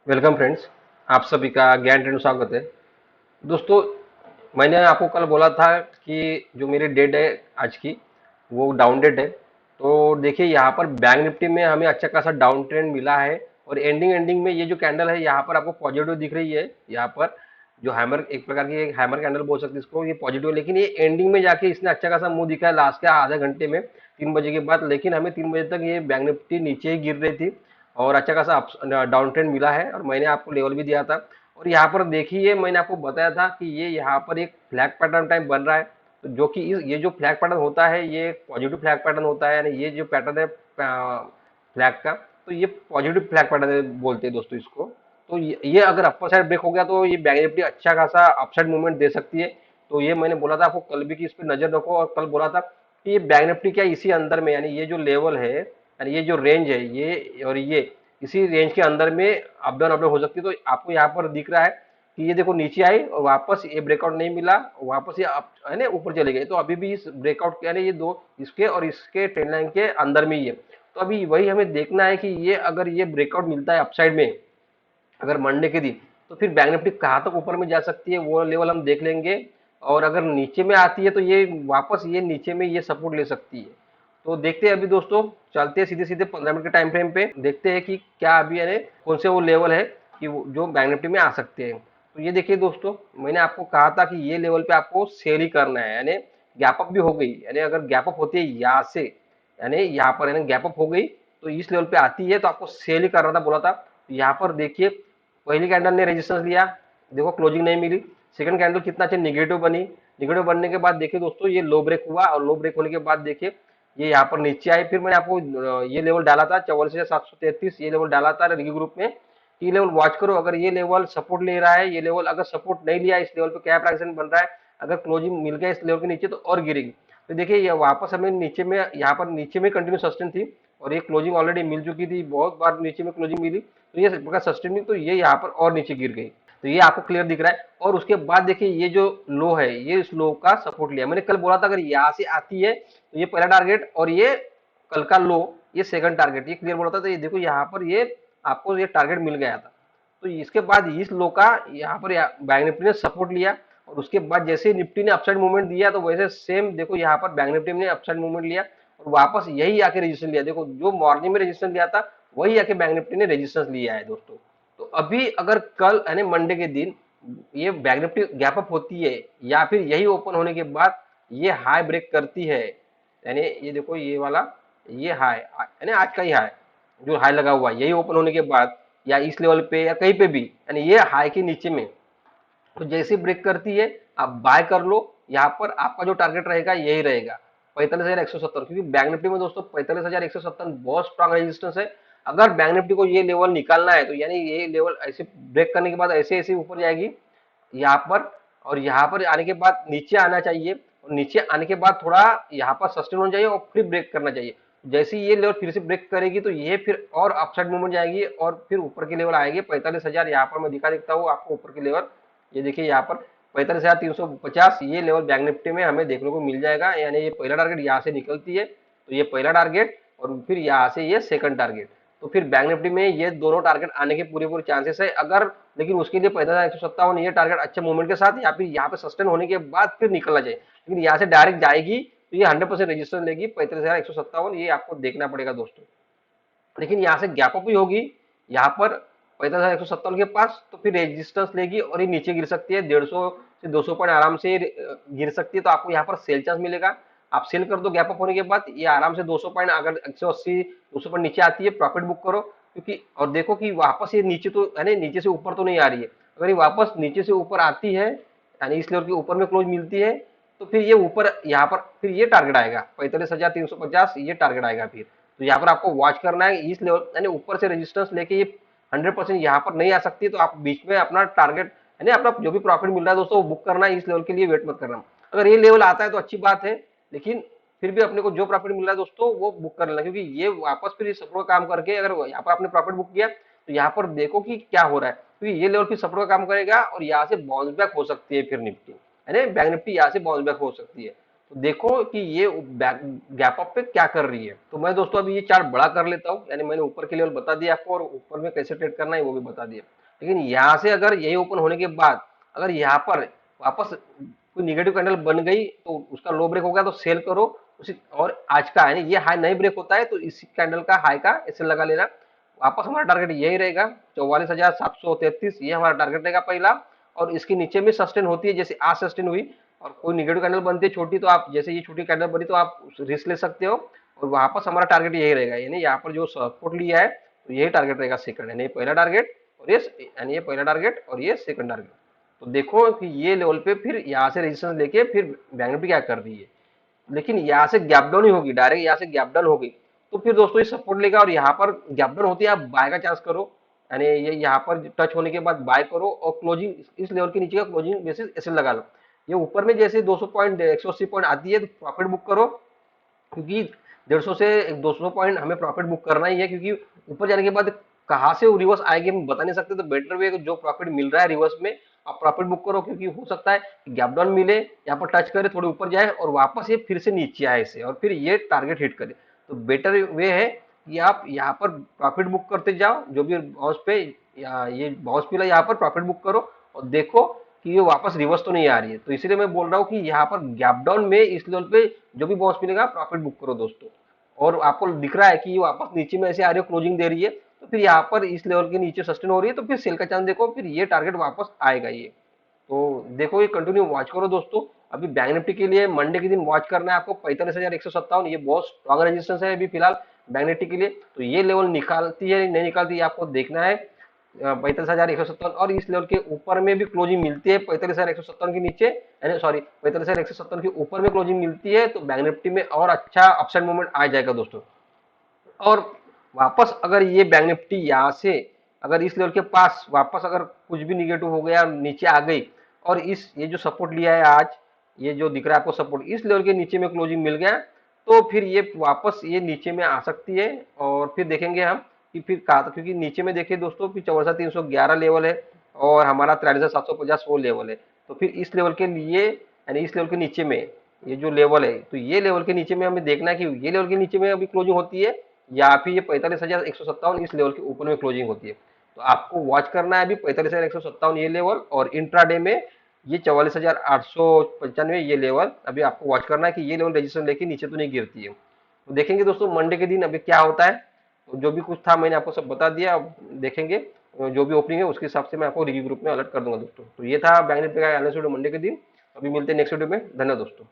Welcome friends. आप सभी का ज्ञान ट्रेड में स्वागत है। दोस्तों, मैंने आपको कल बोला था कि जो मेरी डेट है आज की, वो डाउन डेट है। तो देखिए, यहाँ पर बैंक निफ्टी में हमें अच्छा खासा डाउन ट्रेंड मिला है। और एंडिंग एंडिंग में ये जो कैंडल है, यहाँ पर आपको पॉजिटिव दिख रही है। यहाँ पर जो हैमर, एक प्रकार की हैमर कैंडल बोल सकते हैं इसको, ये पॉजिटिव है। लेकिन ये एंडिंग में जाके इसने अच्छा खासा मुंह दिखा है लास्ट के आधे घंटे में, 3 बजे के बाद। लेकिन हमें 3 बजे तक ये बैंक निफ्टी नीचे ही गिर रही थी और अच्छा खासा डाउन ट्रेंड मिला है। और मैंने आपको लेवल भी दिया था। और यहाँ पर देखिए, मैंने आपको बताया था कि ये यहाँ पर एक फ्लैग पैटर्न टाइप बन रहा है। तो जो कि ये जो फ्लैग पैटर्न होता है, ये पॉजिटिव फ्लैग पैटर्न होता है। यानी ये जो पैटर्न है फ्लैग का, तो ये पॉजिटिव फ्लैग पैटर्न बोलते हैं दोस्तों इसको। तो ये अगर अपर साइड ब्रेक हो गया तो ये बैंक निफ्टी अच्छा खासा अपसाइड मूवमेंट दे सकती है। तो ये मैंने बोला था आपको कल भी कि इस पर नजर रखो। और कल बोला था कि ये बैंक निफ्टी क्या इसी अंदर में, यानी ये जो लेवल है, यानी ये जो रेंज है, ये और ये इसी रेंज के अंदर में अप डाउन हो सकती है। तो आपको यहाँ पर दिख रहा है कि ये देखो नीचे आई और वापस ये ब्रेकआउट नहीं मिला, वापस ये अप है ना ऊपर चले गए। तो अभी भी इस ब्रेकआउट के, यानी ये दो, इसके और इसके ट्रेंड लाइन के अंदर में ही है। तो अभी वही हमें देखना है कि ये अगर ये ब्रेकआउट मिलता है अपसाइड में, अगर मंडे के दिन, तो फिर बैंक निफ्टी कहाँ तक ऊपर में जा सकती है वो लेवल हम देख लेंगे। और अगर नीचे में आती है तो ये वापस ये नीचे में ये सपोर्ट ले सकती है। तो देखते हैं अभी दोस्तों, चलते हैं सीधे सीधे 15 मिनट के टाइम फ्रेम पे, देखते हैं कि क्या अभी यानी कौन से वो लेवल है कि जो बैंक निफ्टी में आ सकते हैं। तो ये देखिए दोस्तों, मैंने आपको कहा था कि ये लेवल पे आपको सेल ही करना है। यानी गैप अप भी हो गई, यानी अगर गैप अप होती है यहाँ से, यानी यहाँ पर यानी गैप अप हो गई, तो इस लेवल पे आती है तो आपको सेल ही करना था बोला था। तो यहाँ पर देखिए, पहली कैंडल ने रेजिस्टेंस लिया, देखो क्लोजिंग नहीं मिली। सेकंड कैंडल कितना अच्छा निगेटिव बनी, निगेटिव बनने के बाद देखिए दोस्तों ये लो ब्रेक हुआ, और लो ब्रेक होने के बाद देखिए ये यहाँ पर नीचे आई। फिर मैंने आपको ये लेवल डाला था 44,733, ये लेवल डाला था रिव्यू ग्रुप में। ये लेवल वॉच करो, अगर ये लेवल सपोर्ट ले रहा है, ये लेवल अगर सपोर्ट नहीं लिया, इस लेवल पे क्या प्राइस बन रहा है, अगर क्लोजिंग मिल गया इस लेवल के नीचे तो और गिरेगी। तो देखिए ये वापस हमें नीचे में, यहाँ पर नीचे में कंटिन्यू सस्टेन थी, और ये क्लोजिंग ऑलरेडी मिल चुकी थी, बहुत बार नीचे में क्लोजिंग मिली। तो ये सस्टेन, तो ये यहाँ पर और नीचे गिर गई। तो ये आपको क्लियर दिख रहा है। और उसके बाद देखिए ये जो लो है, ये इस लो का सपोर्ट लिया। मैंने कल बोला था अगर यहाँ से आती है तो ये पहला टारगेट, और ये कल का लो ये सेकंड टारगेट, ये क्लियर बोला था। तो ये देखो यहाँ पर ये आपको ये टारगेट मिल गया था। तो इसके बाद इस लो का यहाँ पर बैंक निफ्टी ने सपोर्ट लिया, और उसके बाद जैसे निफ्टी ने अपसाइड मूवमेंट दिया, तो वैसे सेम देखो यहाँ पर बैंक निफ्टी ने अपसाइड मूवमेंट लिया और वापस यही आके रजिस्ट्रेशन लिया। देखो जो मॉर्निंग में रजिस्ट्रेशन लिया था, वही आके बैंक निफ्टी ने रजिस्ट्रेशन लिया है दोस्तों। तो अभी अगर कल यानी मंडे के दिन ये बैंक निफ्टी गैप अप होती है, या फिर यही ओपन होने के बाद ये हाई ब्रेक करती है, यानी ये देखो ये वाला, ये हाई यानी आज का ही हाई, जो हाई लगा हुआ है, यही ओपन होने के बाद या इस लेवल पे या कहीं पे भी, यानी ये हाई के नीचे में, तो जैसे ब्रेक करती है आप बाय कर लो। यहाँ पर आपका जो टारगेट रहेगा यही रहेगा, 45,170। क्योंकि बैंक निफ्टी में दोस्तों 45,170 बहुत स्ट्रॉन्ग रेजिस्टेंस है। अगर बैंक निफ्टी को ये लेवल निकालना है, तो यानी ये लेवल ऐसे ब्रेक करने के बाद ऐसे ऐसे ऊपर जाएगी यहाँ पर, और यहाँ पर आने के बाद नीचे आना चाहिए, और नीचे आने के बाद थोड़ा यहाँ पर सस्टेन होना चाहिए और फिर ब्रेक करना चाहिए। जैसे ही ये लेवल फिर से ब्रेक करेगी तो ये फिर और अपसाइड मूवमेंट जाएगी, और फिर ऊपर के लेवल आएंगे 45,000। यहाँ पर मैं दिखा देता हूँ आपको ऊपर के लेवल, ये देखिए यहाँ पर 45,350, ये लेवल बैंक निफ्टी में हमें देखने को मिल जाएगा। यानी ये पहला टारगेट यहाँ से निकलती है, तो ये पहला टारगेट, और फिर यहाँ से ये सेकंड टारगेट। तो फिर बैंक निफ्टी में ये दोनों टारगेट आने के पूरे पूरे चांसेस है। अगर, लेकिन उसके लिए 45,157 ये टारगेट अच्छे मूवमेंट के साथ, या फिर यहाँ पे सस्टेन होने के बाद फिर निकलना चाहिए। लेकिन यहाँ से डायरेक्ट जाएगी तो ये 100% रजिस्टर लेगी 45,157, ये आपको देखना पड़ेगा दोस्तों। लेकिन यहाँ से गैप अप ही होगी यहाँ पर 45,157 के पास, तो फिर रेजिस्टेंस लेगी और ये नीचे गिर सकती है, 150 से 200 पॉइंट आराम से गिर सकती है। तो आपको यहाँ पर सेल चांस मिलेगा। आप सेल कर दो गैप अप होने के बाद, ये आराम से 200 पॉइंट, अगर 180 200 पॉइंट नीचे आती है प्रॉफिट बुक करो। क्योंकि और देखो कि वापस ये नीचे तो यानी नीचे से ऊपर तो नहीं आ रही है। अगर ये वापस नीचे से ऊपर आती है, यानी इस लेवल के ऊपर में क्लोज मिलती है, तो फिर ये ऊपर यहाँ पर फिर ये टारगेट आएगा 45,350, ये टारगेट आएगा फिर। तो यहाँ पर आपको वॉच करना है इस लेवल, यानी ऊपर से रेजिस्टेंस लेके ये 100% यहाँ पर नहीं आ सकती। तो आप बीच में अपना टारगेट, यानी अपना जो भी प्रॉफिट मिल रहा है दोस्तों वो बुक करना है, इस लेवल के लिए वेट मत करना। अगर ये लेवल आता है तो अच्छी बात है, लेकिन फिर भी अपने को जो प्रॉफिट मिल रहा है दोस्तों वो बुक कर लेना। क्योंकि ये वापस फिर सपोर्ट का काम करके, अगर यहाँ पर आपने प्रॉफिट बुक किया तो यहाँ पर देखो कि क्या हो रहा है। क्योंकि ये लेवल फिर सपोर्ट का काम करेगा, और यहाँ से बाउंस बैक हो सकती है फिर निफ्टी, यानी बैंक निफ्टी यहाँ से बाउंस बैक हो सकती है। तो देखो कि ये गैप अप पे क्या कर रही है। तो मैं दोस्तों अभी ये चार्ट बड़ा कर लेता हूँ, यानी मैंने ऊपर के लेवल बता दिया आपको और ऊपर में कैसे ट्रेड करना है वो भी बता दिया। लेकिन यहाँ से अगर यही ओपन होने के बाद अगर यहाँ पर वापस कोई निगेटिव कैंडल बन गई तो उसका लो ब्रेक हो गया तो सेल करो उसी। और आज का है ये हाई नहीं ब्रेक होता है तो इसी कैंडल का हाई का ऐसे लगा लेना। वापस हमारा टारगेट यही रहेगा 44,733, ये हमारा टारगेट रहेगा पहला। और इसके नीचे में सस्टेन होती है, जैसे आज सस्टेन हुई और कोई निगेटिव कैंडल बनती है छोटी, तो आप जैसे ये छोटी कैंडल बनी तो आप रिस्क ले सकते हो। और वापस हमारा टारगेट यही रहेगा, यानी यहाँ पर जो सपोर्ट लिया है तो यही टारगेट रहेगा सेकंड, यानी पहला टारगेट और ये, यानी ये पहला टारगेट और ये सेकंड टारगेट। तो देखो कि ये लेवल पे फिर यहाँ से रेजिस्टेंस लेके फिर बैंक निफ्टी क्या कर रही है। लेकिन यहाँ से गैप डाउन ही होगी, डायरेक्ट यहाँ से गैप डाउन होगी तो फिर दोस्तों ये सपोर्ट लेगा और यहाँ पर गैप डाउन होती है आप बाय का चांस करो। यानी ये यहाँ पर टच होने के बाद बाय करो और क्लोजिंग इस लेवल के नीचे का क्लोजिंग बेसिस ऐसे लगा लो। ये ऊपर में जैसे 200 पॉइंट 180 पॉइंट आती है तो प्रॉफिट बुक करो, क्योंकि 150 से 200 पॉइंट हमें प्रॉफिट बुक करना ही है, क्योंकि ऊपर जाने के बाद कहाँ से वो रिवर्स आएगी हम बता नहीं सकते। तो बेटर वे जो प्रॉफिट मिल रहा है रिवर्स में आप प्रॉफिट बुक करो, क्योंकि हो सकता है गैप डाउन मिले, यहाँ पर टच करे थोड़े ऊपर जाए और वापस ये फिर से नीचे आए से और फिर ये टारगेट हिट करे। तो बेटर वे है कि आप यहाँ पर प्रॉफिट बुक करते जाओ, जो भी बाउंस पे या ये बाउंस मिला यहाँ पर प्रॉफिट बुक करो और देखो कि ये वापस रिवर्स तो नहीं आ रही है। तो इसीलिए मैं बोल रहा हूँ कि यहाँ पर गैप डाउन में इस लेवल पे जो भी बाउंस मिलेगा प्रॉफिट बुक करो दोस्तों। और आपको दिख रहा है कि ये वापस नीचे में ऐसे आ रही है, क्लोजिंग दे रही है, तो फिर यहाँ पर इस लेवल के नीचे सस्टेन हो रही है तो फिर सेल का चांस देखो, फिर ये टारगेट वापस आएगा ये। तो देखो ये कंटिन्यू वॉच करो दोस्तों। अभी बैंक निफ्टी के लिए मंडे के दिन वॉच करना है आपको 45,157, ये बहुत स्ट्रॉन्ग रेजिस्टेंस है अभी फिलहाल बैंक निफ्टी के लिए। तो ये लेवल निकालती है नहीं निकालती है आपको देखना है 45,157, और इस लेवल के ऊपर में भी क्लोजिंग मिलती है 45,157 के नीचे, यानी सॉरी 45,157 के ऊपर में क्लोजिंग मिलती है तो बैंक निफ्टी में और अच्छा अपसाइड मूवमेंट आ जाएगा दोस्तों। और वापस अगर ये बैंक निफ्टी यहाँ से अगर इस लेवल के पास वापस अगर कुछ भी निगेटिव हो गया नीचे आ गई और इस ये जो सपोर्ट लिया है आज, ये जो दिख रहा है आपको सपोर्ट इस लेवल के नीचे में क्लोजिंग मिल गया तो फिर ये वापस ये नीचे में आ सकती है। और फिर देखेंगे हम कि फिर कहा, क्योंकि नीचे में देखिए दोस्तों फिर 64,311 लेवल है और हमारा 43,750 वो लेवल है। तो फिर इस लेवल के लिए यानी इस लेवल के नीचे में ये जो लेवल है तो ये लेवल के नीचे में हमें देखना है कि ये लेवल के नीचे में अभी क्लोजिंग होती है या फिर ये 45,157 इस लेवल के ऊपर में क्लोजिंग होती है। तो आपको वॉच करना है अभी 45,157 ये लेवल और इंट्राडे में ये 44,895 ये लेवल अभी आपको वॉच करना है कि ये लेवल रजिस्ट्रेशन लेके नीचे तो नहीं गिरती है। तो देखेंगे दोस्तों मंडे के दिन अभी क्या होता है। तो जो भी कुछ था मैंने आपको सब बता दिया, अब देखेंगे जो भी ओपनिंग है उसके हिसाब से मैं आपको रिव्यू ग्रुप में अलर्ट कर दूंगा दोस्तों। तो ये था बैंक निफ्टी का एनालिसिस वीडियो मंडे के दिन। अभी मिलते हैं नेक्स्ट वीडियो में, धन्यवाद दोस्तों।